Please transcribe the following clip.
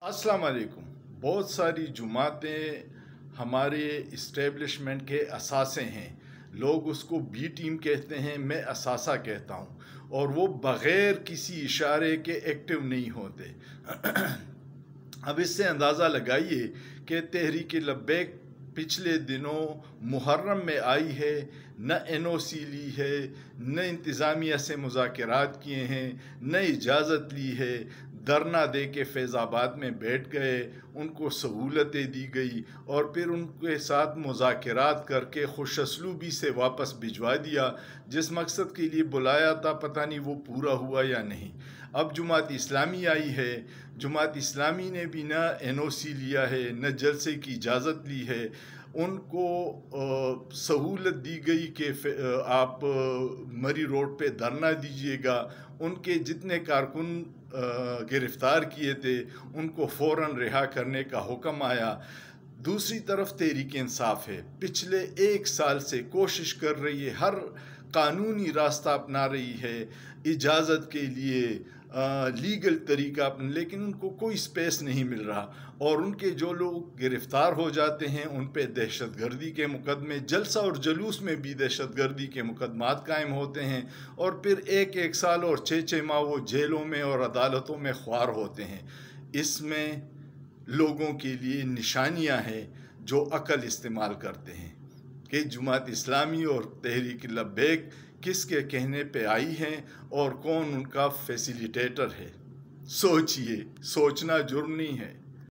अस्सलाम वालेकुम। बहुत सारी जुमातें हमारे इस्टेब्लिशमेंट के असासे हैं। लोग उसको बी टीम कहते हैं, मैं असासा कहता हूँ, और वो बग़ैर किसी इशारे के एक्टिव नहीं होते। अब इससे अंदाज़ा लगाइए कि तहरीक लब्बैक पिछले दिनों मुहर्रम में आई है, न NOC ली है, न इंतज़ामिया से मुज़ाकरात किए हैं, न इजाज़त ली है। धरना दे के फैज़ाबाद में बैठ गए, उनको सहूलतें दी गई और फिर उनके साथ मुज़ाकरात करके खुशअस्लूबी से वापस भिजवा दिया। जिस मकसद के लिए बुलाया था पता नहीं वो पूरा हुआ या नहीं। अब जुमात इस्लामी आई है, जुमात इस्लामी ने भी न NOC लिया है, न जलसे की इजाज़त ली है। उनको सहूलत दी गई कि आप मरी रोड पे धरना दीजिएगा। उनके जितने कारकुन गिरफ़्तार किए थे उनको फ़ौरन रिहा करने का हुक्म आया। दूसरी तरफ तहरीक इंसाफ है, पिछले 1 साल से कोशिश कर रही है, हर कानूनी रास्ता अपना रही है इजाज़त के लिए, लीगल तरीका अपना, लेकिन उनको कोई स्पेस नहीं मिल रहा। और उनके जो लोग गिरफ़्तार हो जाते हैं उन पे दहशतगर्दी के मुकदमे, जलसा और जलूस में भी दहशतगर्दी के मुकदमात कायम होते हैं, और फिर 1-1 साल और 6-6 माह वो जेलों में और अदालतों में ख्वार होते हैं। इसमें लोगों के लिए निशानियां हैं जो अकल इस्तेमाल करते हैं कि जुमात इस्लामी और तहरीक लब्बैक किसके कहने पे आई हैं और कौन उनका फैसिलिटेटर है। सोचिए, सोचना जुर्म नहीं है।